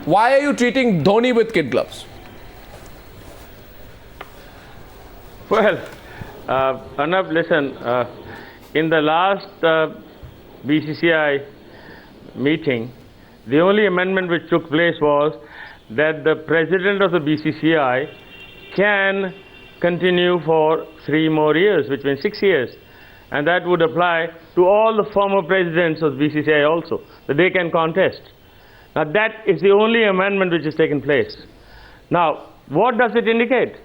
Why are you treating Dhoni with kid gloves? Well, Arnab, listen, in the last BCCI meeting, the only amendment which took place was that the president of the BCCI can continue for 3 more years, which means 6 years. And that would apply to all the former presidents of BCCI also, that they can contest. Now that is the only amendment which has taken place. Now, what does it indicate?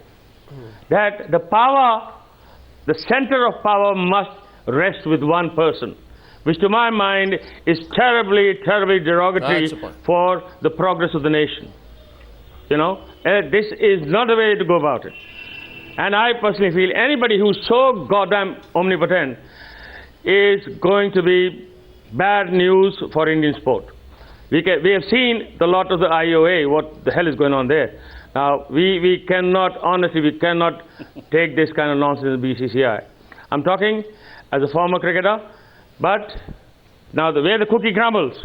That the power, the center of power must rest with one person, which to my mind is terribly, terribly derogatory for the progress of the nation. You know, this is not the way to go about it. And I personally feel anybody who's so goddamn omnipotent is going to be bad news for Indian sport. We have seen the lot of the IOA, what the hell is going on there. Now, we cannot, honestly, we cannot take this kind of nonsense in the BCCI. I'm talking as a former cricketer, but now the way the cookie crumbles,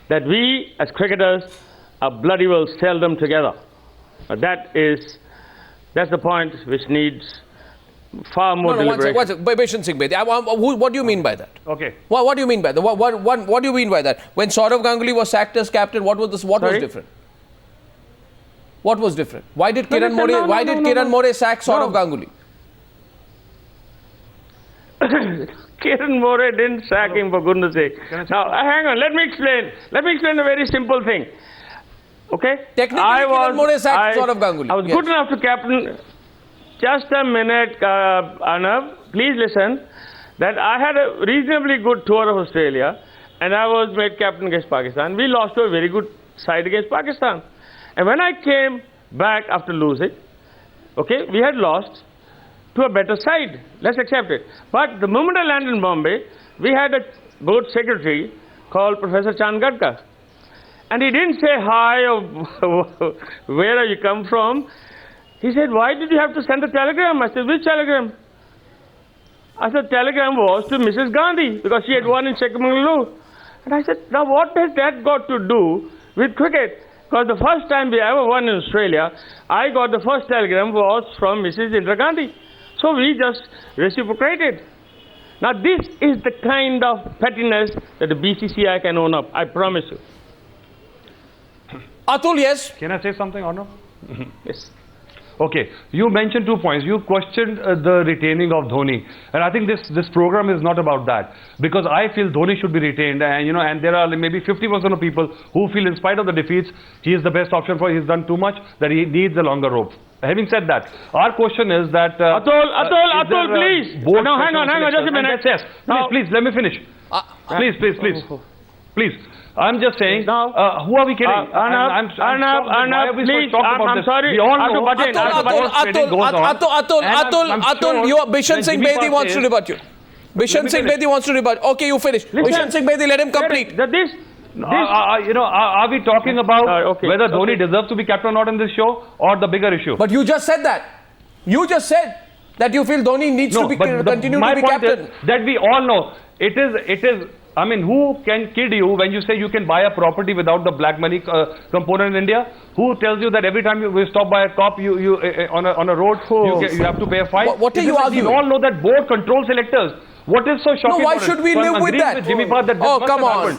that we as cricketers are bloody well seldom together. That's the point which needs far more deliberation. One second. Bishan Singh Bedi, what do you mean by that? Okay. What do you mean by that? What do you mean by that? When Saurav Ganguly was sacked as captain, what was different? What was different? Why did Kiran More sack Saurav Ganguly? Kiran More didn't sack him, for goodness sake. Now, hang on, let me explain. Let me explain a very simple thing. Okay? Technically, Kiran More sacked Saurav Ganguly. I was good enough to captain. Just a minute, Arnab, please listen. That I had a reasonably good tour of Australia, and I was made captain against Pakistan. We lost to a very good side against Pakistan. And when I came back after losing, okay, we had lost to a better side. Let's accept it. But the moment I landed in Bombay, we had a board secretary called Professor Chand Gadkar. And he didn't say hi or where are you come from. He said, why did you have to send a telegram? I said, which telegram? I said, telegram was to Mrs. Gandhi because she had won in Chikmagaluru. And I said, now what has that got to do with cricket? Because the first time we ever won in Australia, I got the first telegram was from Mrs. Indira Gandhi. So we just reciprocated. Now this is the kind of pettiness that the BCCI can own up, I promise you. Atul, yes? Can I say something or no? Yes. Okay, you mentioned 2 points. You questioned the retaining of Dhoni, and I think this program is not about that, because I feel Dhoni should be retained, and and there are maybe 50% of people who feel, in spite of the defeats, he is the best option for. He's done too much, that he needs a longer rope. Having said that, our question is that Atul, please. No, hang on, just a minute. Yes, please, let me finish. Please. I'm just saying, who are we kidding? Arnab, please, I'm sorry. We all know Atul, Bishan Singh Bedi wants to rebut you. Bishan Singh Bedi wants to rebut. Okay, you finish. Bishan Singh Bedi, let him complete. Are we talking about whether Dhoni deserves to be captain or not in this show, or the bigger issue? But you just said that. You just said that you feel Dhoni needs to be continue to be captain. My point is that we all know it is. I mean, who can kid you when you say you can buy a property without the black money component in India? Who tells you that every time you stop by a cop, you on a road, you have to pay a fine? What are you arguing? We all know that board controls selectors. What is so shocking? No, why should we live with that? Come on.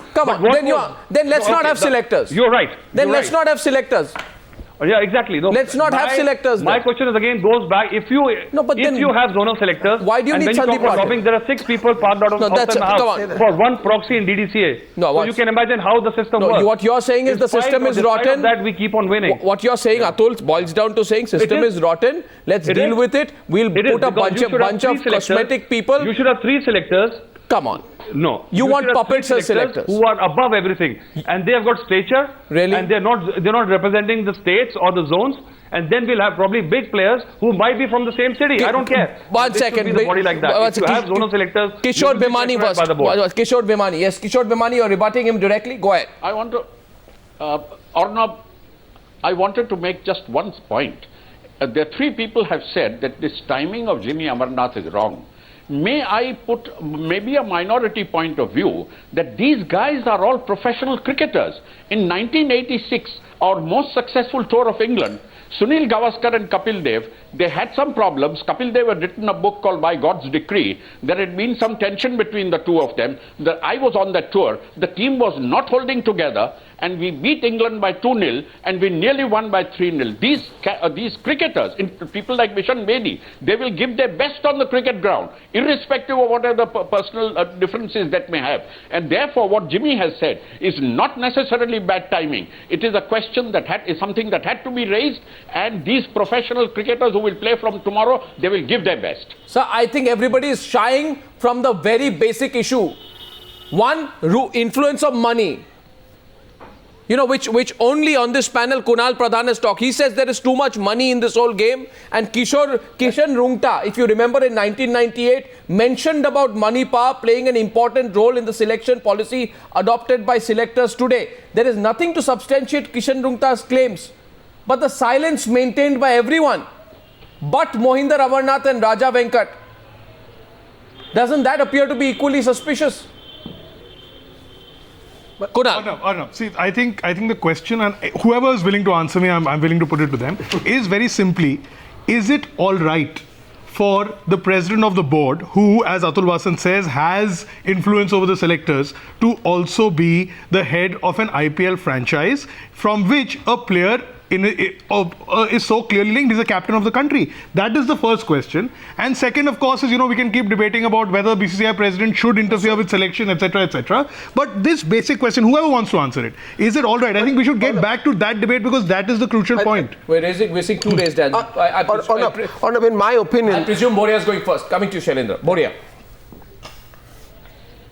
Then let's not have selectors. You're right. Then let's not have selectors. Yeah, exactly. No, let's not have selectors. My question is again goes back. If you have zonal selectors, why do you need Sandeep Patil? There are 6 people parked out of for one proxy in DDCA. So you can imagine how the system works. What you're saying is the system is rotten. That we keep on winning. What you're saying, Atul, boils down to saying system is rotten. Let's deal with it. We'll put a bunch of cosmetic people. You should have 3 selectors. Come on. No. You want puppets as selectors who are above everything, and they have got stature. Really? And they're not representing the states or the zones. And then we'll have probably big players who might be from the same city. I don't care. One second. Be the body like that. If you have zonal selectors, Kishore Bhimani first. Kishore Bhimani. Yes, Kishore Bhimani, you're rebutting him directly. Go ahead. I want to, Arnab, I wanted to make just one point. There 3 people have said that this timing of Jimmy Amarnath is wrong. may I put maybe a minority point of view that these guys are all professional cricketers. In 1986, our most successful tour of England, Sunil Gavaskar and Kapil Dev, they had some problems. Kapil Dev had written a book called By God's Decree. There had been some tension between the two of them. I was on that tour. The team was not holding together, and we beat England by 2-0, and we nearly won by 3-0. These cricketers, people like Mishan Bedi, they will give their best on the cricket ground, irrespective of whatever the personal differences that may have. And therefore, what Jimmy has said is not necessarily bad timing. It is a question that is something that had to be raised, and these professional cricketers who will play from tomorrow, they will give their best. So I think everybody is shying from the very basic issue. One, influence of money. You know, which only on this panel Kunal Pradhan has talked. He says there is too much money in this whole game. And Kishan Rungta, if you remember in 1998, mentioned about money power playing an important role in the selection policy adopted by selectors today. There is nothing to substantiate Kishan Rungta's claims. But the silence maintained by everyone but Mohinder Amarnath and Raja Venkat. Doesn't that appear to be equally suspicious? Kunal. Arnab, see, I think the question, and whoever is willing to answer me, I'm willing to put it to them, is very simply, is it all right for the president of the board, who, as Atul Vasan says, has influence over the selectors, to also be the head of an IPL franchise from which a player is so clearly linked? He's a captain of the country. That is the first question. And second, of course, is, we can keep debating about whether BCCI president should interfere with selection, etc., etc. But this basic question, whoever wants to answer it, is it all right? I think we should get back to that debate, because that is the crucial point. We're seeing two raised hands. In my opinion, I presume Boria is going first. Coming to you, Shailendra. Boria.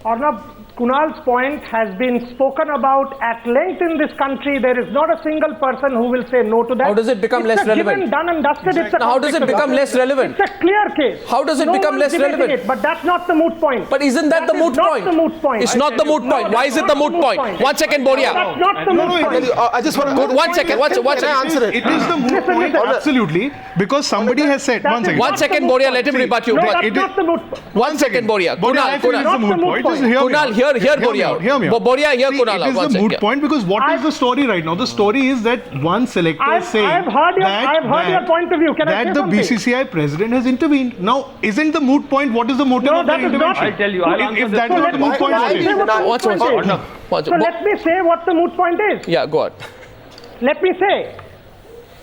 Arnab, Kunal's point has been spoken about at length in this country. There is not a single person who will say no to that. How does it become less relevant? Given, done and dusted. It's a how does it become less relevant? It's a clear case. How does it become less relevant? It, but that's not the moot point. But isn't that the moot point? Not the moot point. It's not the moot point. Why is it the moot point? 1 second, Boria. That's not the moot point. I just want to... 1 second. Can I answer it? It is the moot point, absolutely, because somebody has said... 1 second. 1 second, Boria. Let him rebut you. No, that's not the moot point. 1 second, Boria. Kunal. Kunal, hear Boria. Hear me out. Boria, hear Kunal. It is the moot point, because what is the story right now? The story is that one selector is saying I've heard your point of view. Can I say that the BCCI president has intervened. Now, isn't the moot point, what is the motive of the intervention? I'll tell you. If that's not the moot point, what is? So let me say what the moot point is. Yeah, go on. Let me say.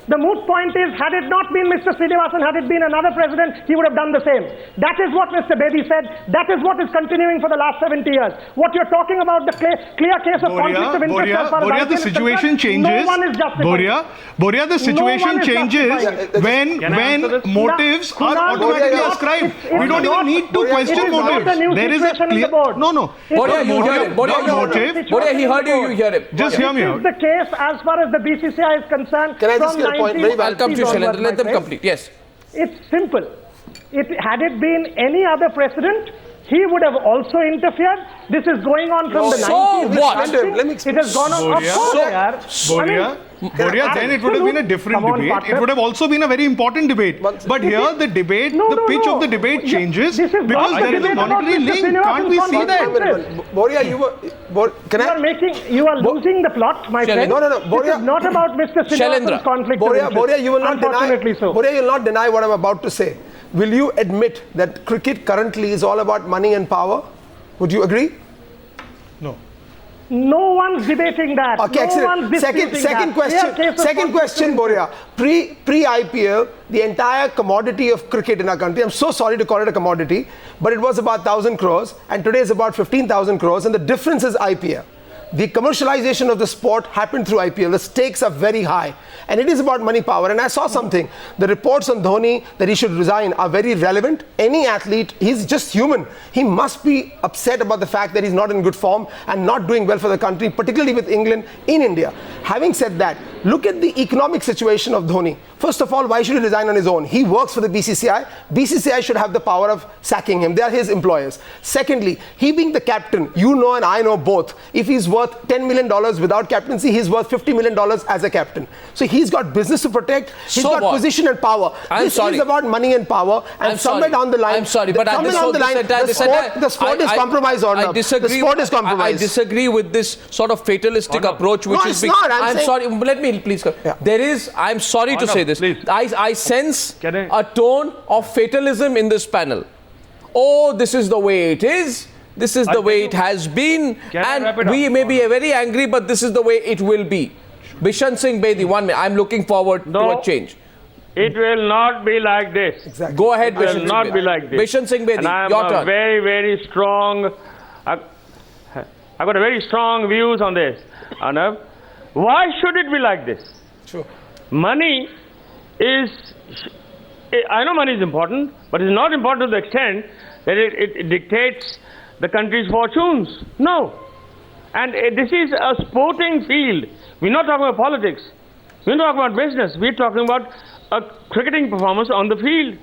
The moot point is, had it not been Mr. Srinivasan, had it been another president, he would have done the same. That is what Mr. Bedi said. That is what is continuing for the last 70 years. What you're talking about, the clear case of conflict of interest as far as Boria, the situation changes. No one is justified. Boria, the situation changes when motives are automatically ascribed. We don't even need to question motives. There is a clear... No. Boria, you hear him. Boria, he heard you, you hear him. Just hear me out. This is the case as far as the BCCI is concerned. Can I just get a point? I'll come to you, Shailendra. Let them complete. Yes. It's simple. Had it been any other president, he would have also interfered. This is going on from the 90s. So what? It has gone on. Boria, then it would have been a different debate. It would have also been a very important debate. But here the debate, the pitch of the debate changes because there is a monetary link. Can't we see that? Boria, you are losing the plot, my friend. No. Boria, this is not about Mr. Srinivasan's conflict of interest. Boria, you will not deny. So. Boria, you will not deny what I'm about to say. Will you admit that cricket currently is all about money and power? Would you agree? No. No one's debating that. Okay, no second question, Boria. Pre-IPL, the entire commodity of cricket in our country, I'm so sorry to call it a commodity, but it was about 1,000 crores, and today is about 15,000 crores, and the difference is IPL. The commercialization of the sport happened through IPL. The stakes are very high. And it is about money power. And I saw something. The reports on Dhoni that he should resign are very relevant. Any athlete, he's just human. He must be upset about the fact that he's not in good form and not doing well for the country, particularly with England in India. Having said that, look at the economic situation of Dhoni. First of all, why should he resign on his own? He works for the BCCI. BCCI should have the power of sacking him. They are his employers. Secondly, he being the captain, you know and I know both, if he's worth $10 million without captaincy, he's worth $50 million as a captain. So he's got business to protect. He's got position and power. This is about money and power. And somewhere down the line, I'm sorry, but the sport is compromised, Arnab. I disagree. The sport is compromised. I disagree with this sort of fatalistic approach, which is being. I'm sorry. Let me please. There is. I'm sorry to say this. I sense a tone of fatalism in this panel. Oh, this is the way it is. This is the way it has been. And we may be very angry, but this is the way it will be. Bishan Singh Bedi, 1 minute. I'm looking forward to a change. It will not be like this. Exactly. Go ahead, It will not be like this. Bishan Singh Bedi, and I am your turn. very, very strong. I've got a very strong views on this. Arnab, why should it be like this? Sure. Money is, I know money is important, but it's not important to the extent that it dictates the country's fortunes. No. And this is a sporting field. We're not talking about politics. We're not talking about business. We're talking about a cricketing performance on the field.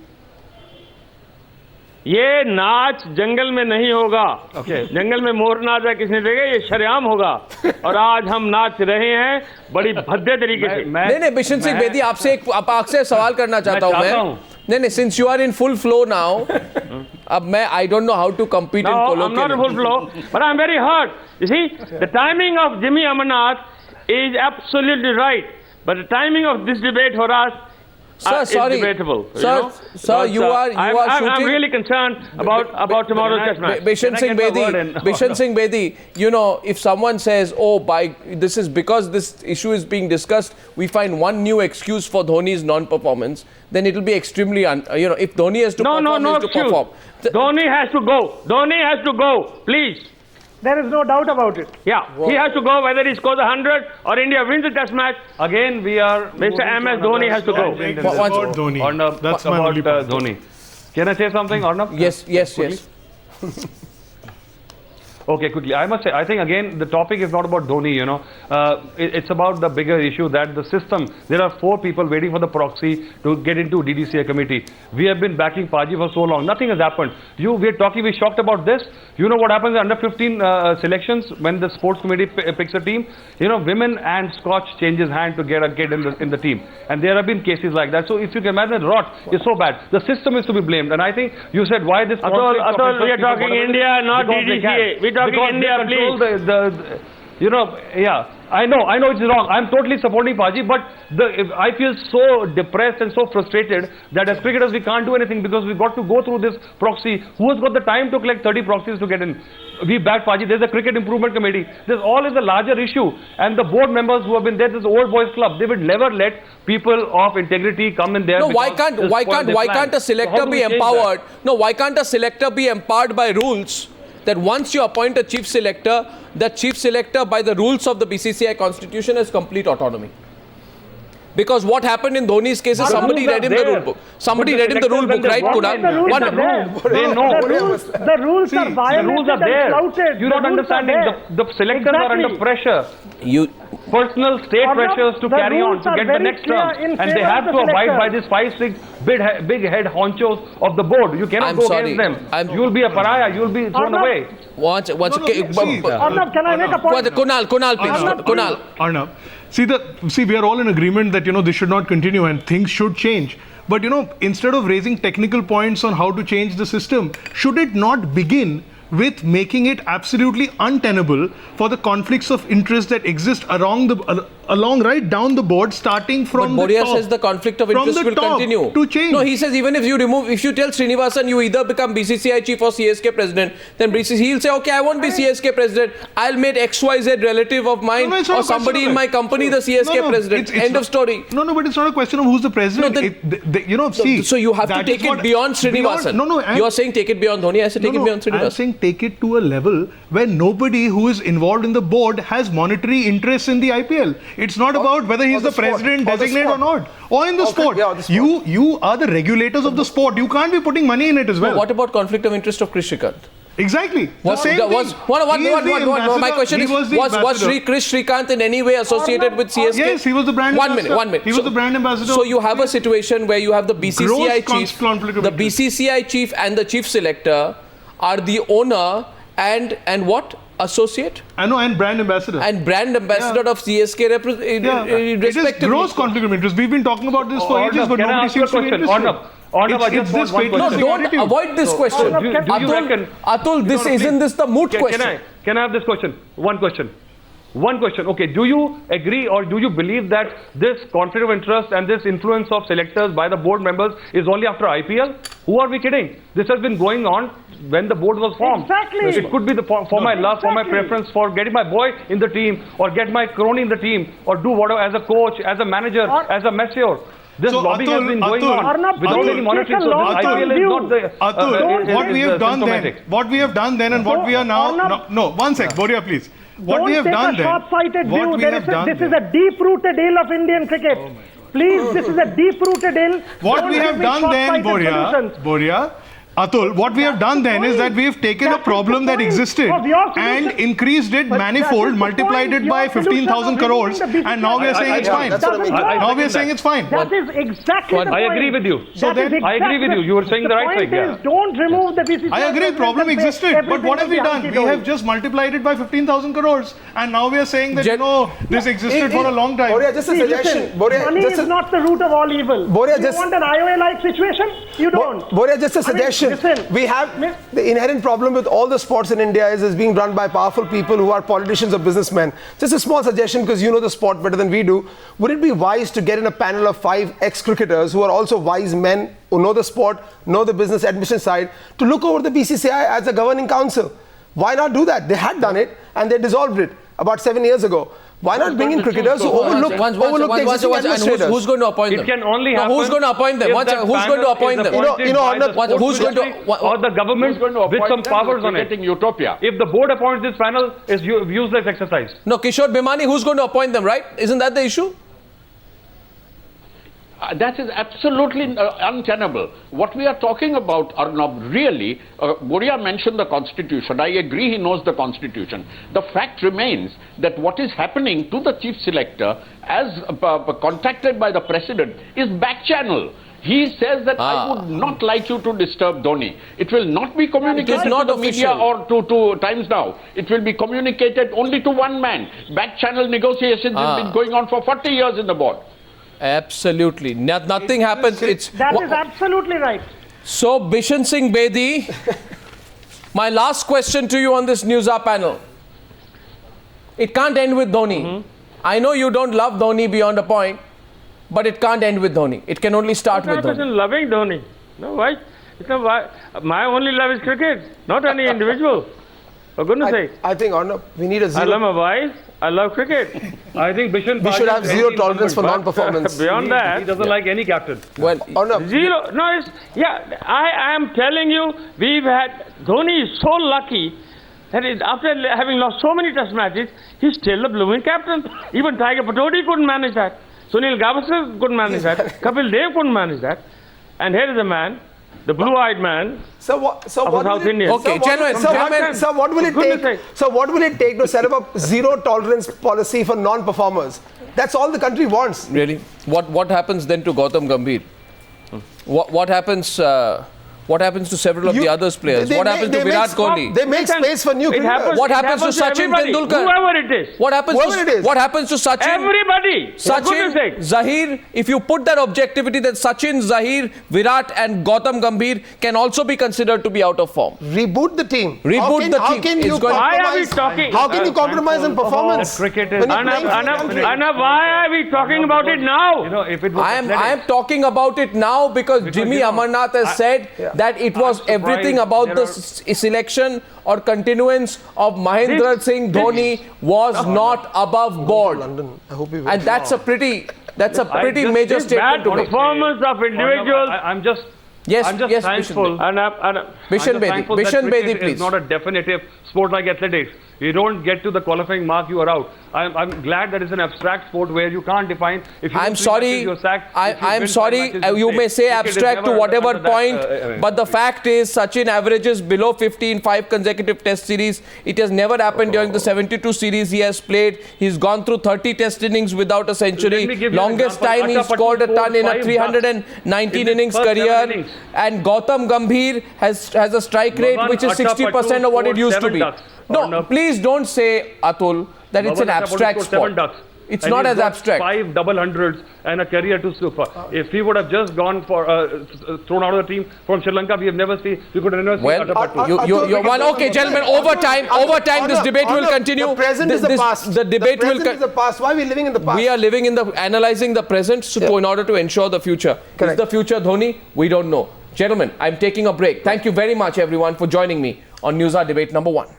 ये नाच जंगल में नहीं होगा. जंगल में मोर नाच है किसने देगा? ये शरेआम होगा. और आज हम नाच रहे हैं बड़ी भद्दे तरीके से. नहीं बिशन सिंह बेदी आपसे सवाल करना चाहता हूं मैं. नहीं since you are in full flow now, अब मैं I don't know how to compete in colloquial. No, I'm not in full flow, but I'm very hurt. You see, the timing of Jimmy Amarnath is absolutely right, but the timing of this debate for us is debatable. Sir, you are shooting. I'm really concerned about tomorrow's test match. Bishan Singh Bedi, you know, if someone says, this is because this issue is being discussed, we find one new excuse for Dhoni's non-performance, then it will be extremely, if Dhoni has to perform, no excuse. Dhoni has to go. Dhoni has to go, please. There is no doubt about it. Yeah, he has to go whether he scores 100 or India wins the test match. Again, we are... Mr. MS Dhoni has to go. Dhoni. That's about Dhoni. Can I say something, Arnab? Yes. Okay, quickly. I must say, I think again, the topic is not about Dhoni, it's about the bigger issue that the system, there are 4 people waiting for the proxy to get into DDCA committee. We have been backing Paji for so long. Nothing has happened. We're shocked about this. You know what happens in under 15 selections when the sports committee picks a team? Women and Scotch changes hand to get a kid in the team. And there have been cases like that. So if you can imagine, rot is so bad. The system is to be blamed. And I think you said why this... Atul, we are talking India, not DDCA. We're talking India, please. I know it's wrong. I'm totally supporting Paji, but I feel so depressed and so frustrated that as cricketers we can't do anything because we've got to go through this proxy. Who has got the time to collect 30 proxies to get in? We back Paji. There's a cricket improvement committee. This all is a larger issue. And the board members who have been there, this old boys club, they would never let people of integrity come in there. No, why can't a selector be empowered? No, why can't a selector be empowered by rules? That once you appoint a chief selector, that chief selector by the rules of the BCCI constitution has complete autonomy. Because what happened in Dhoni's case is somebody read him the rule book. Somebody read him the rule book, right, Kunal? They know. The rules are violated. The rules are there. You're not understanding. The selectors are under pressure. Personal state pressures to carry on, to get the next term. And they have to abide by these 5-6 big head honchos of the board. You cannot go against them. You'll be a pariah. You'll be thrown away. Arnab, can I make a point? Kunal, please. Kunal. Arnab. See, we are all in agreement that, this should not continue and things should change. But, instead of raising technical points on how to change the system, should it not begin with making it absolutely untenable for the conflicts of interest that exist along right down the board, starting from but the Boria top. Says the conflict of interest will continue. To change. No, he says even if you tell Srinivasan you either become BCCI chief or CSK president, then he'll say, okay, I won't be CSK president. I'll make XYZ relative of mine or somebody in my company the CSK president. End of story. No, but it's not a question of who's the president. So you have to take it beyond Srinivasan. You are saying take it beyond Dhoni. I say take it beyond Srinivasan. I'm saying take it to a level where nobody who is involved in the board has monetary interests in the IPL. It's not about whether he's the president designate or not. Or in the sport. You are the regulators of the sport. You can't be putting money in it as well. What about conflict of interest of Chris Shrikant? Exactly. The Was, same the- thing. was what, He is the my ambassador. question He is, was the was ambassador. Chris Srikanth in any way associated with CSK? Yes, he was the brand ambassador. One minute. He was the brand ambassador. So you have a situation where you have the BCCI Gross chief, conflict of the interest. BCCI chief and the chief selector are the owner and what? Associate? I know, and brand ambassador. And brand ambassador of CSK It is respectively. gross conflict of interest. We've been talking about this for ages, but can I nobody ask you a seems to be question? interested. Arnab, I It's just want this one fatal No, question. don't attitude. avoid this question. Do you reckon? Atul, this isn't this the moot question? Can I have this question? One question. Okay, do you agree or do you believe that this conflict of interest and this influence of selectors by the board members is only after IPL? Who are we kidding? This has been going on when the board was formed. Exactly. It could be for my love, for my Exactly. preference, for getting my boy in the team, or get my crony in the team, or do whatever as a coach, as a manager, as a masseur. This So, lobbying has Atul, been going Atul, on Arnab, without Atul, any monitoring. take a So this long-term IPL is view. not the Atul, what we have done then, symptomatic. what we have done then, and what we are now. Arnab- No, one sec, Boria, please. What Don't we have take done a then. short-sighted view. What we There have is a, done this is then. a deep-rooted ill of Indian cricket. Please, this is a deep-rooted ill. What Don't we give have me done then, short-sighted solutions. Boria, Atul, what we have done then is that we have taken a That is the problem that point existed of your solution. and increased it But that is manifold, the multiplied point. it by Your solution 15,000 of crores, removing the and now we are saying it's fine. that's what I mean. Now we are saying it's fine. That is exactly the I point. agree with you. So That is then- I agree with you. You were saying the right thing, point yeah. is, don't remove the BCCI. I agree, problem and say existed, but everything what have will we be done? We hunky-dory. have just multiplied it by 15,000 crores, and now we are saying that, this existed for a long time. Boria, just a See, suggestion. listen, Boria, money just is a, not the root of all evil. Boria, you just- want an IOA-like situation? You don't. Boria, just a I mean, suggestion. listen, We have the inherent problem with all the sports in India is being run by powerful people who are politicians or businessmen. Just a small suggestion, because you know the sport better than we do. Would it be wise to get in a panel of 5 ex-cricketers who are also wise men who know the sport, know the business admission side, to look over the BCCI as a governing council? Why not do that? They had done it and they dissolved it about 7 years ago. Why not bring in cricketers who overlook the existing and administrators? who's going to appoint them? It can only No, happen. who's going to appoint them? if Who's that going to panel appoint is them? appointed You know, by the Arnab, who's going to- ministry or the government Who's going to with appoint some them? powers We're on it. getting utopia. If the board appoints this panel, is useless exercise. No, Kishore Bhimani, who's going to appoint them, right? Isn't that the issue? That is absolutely untenable. What we are talking about, Arnab, really, Boria mentioned the Constitution. I agree he knows the Constitution. The fact remains that what is happening to the chief selector, as contacted by the president, is back channel. He says that I would not like you to disturb Dhoni. It will not be communicated not to the media official. or to Times Now. It will be communicated only to one man. Back channel negotiations have been going on for 40 years in the board. Absolutely. Nothing happens. It's That is absolutely right. So, Bishan Singh Bedi, my last question to you on this Newsa panel. It can't end with Dhoni. I know you don't love Dhoni beyond a point, but it can't end with Dhoni. It can only start with Dhoni. I'm loving Dhoni. No, why? It's not why. My only love is cricket, not any individual. For goodness sake. I think, Arnab, we need a I love zero. my wife. I love cricket. I think Bishan We should have zero tolerance for non-performance. Beyond that, He doesn't like any captain. Well, Arnab, zero. No, it's, yeah, I am telling you, we've had, Dhoni is so lucky that after having lost so many test matches, he's still the blooming captain. Even Tiger Patodi couldn't manage that. Sunil Gavaskar couldn't manage that. Kapil Dev couldn't manage that. And here is a man, the blue-eyed man, So what South will it, Indian. Okay, gentlemen, so what will it Goodness take? sake. So what will it take to set up a zero tolerance policy for non-performers? That's all the country wants. really? What happens then to Gautam Gambhir? What happens? What happens to several of the others players? What happens to Virat Kohli? They make space for new It cricketers. happens, What it happens to Sachin everybody, Tendulkar? Whoever it is. What happens Whoever it to is. what happens to Sachin? Everybody. For goodness Sachin, sake. Zahir, if you put that objectivity that Sachin, Zahir, Virat and Gautam Gambhir can also be considered to be out of form. Reboot the team. Reboot the How team. can It's you going- Why are we compromise? talking? How can you compromise on performance? cricket is- when you're playing for the country? Anna, why are we talking about it now? You know, if it was I am athletics, talking about it now because Jimmy you know, Amarnath has said that it was surprised everything about there the selection or continuance of Mahendra Singh Dhoni was not above board. London. I hope we win. And that's a pretty major This statement bad to make. performance of individuals. I'm just Yes, I'm just yes, thankful. Bishan Anna, Bishan I'm just Bedi, thankful that Bishan cricket Bedi, please. is not a definitive sport like athletics. You don't get to the qualifying mark, you are out. I'm glad that it's an abstract sport where you can't define. If you I'm win 3 sorry. matches, you're sacked. If you I'm win 5 sorry. matches, You may say Cricket is abstract to never whatever under that, point, but the fact is, Sachin averages below 50 in 5 consecutive Test series. It has never happened during the 72 series he has played. He's gone through 30 Test innings without a century. Let me give you an Longest example. time he Aksar scored a Pattel ton in a scored 319 in his innings first 7 career. innings. And Gautam Gambhir has a strike rate Bhavan which is Aksar 60% of what it scored used to 7 be. ducks. No, please don't say, Atul, that it's an Bhavan Aksar abstract scored 7 sport. ducks. It's And not he's as got abstract. 5 double hundreds and a career to super. If he would have just gone for thrown out of the team from Sri Lanka, we have never seen. We could have never Well, seen Aksar Pattel. you're one. Okay, gentlemen, overtime, this debate will continue. The present is the past. The debate will is the past. Why are we living in the past? We are living in analyzing the present in order to ensure the future. Correct. Is the future Dhoni? We don't know. Gentlemen, I'm taking a break. Thank you very much, everyone, for joining me on Newshour Debate number 1.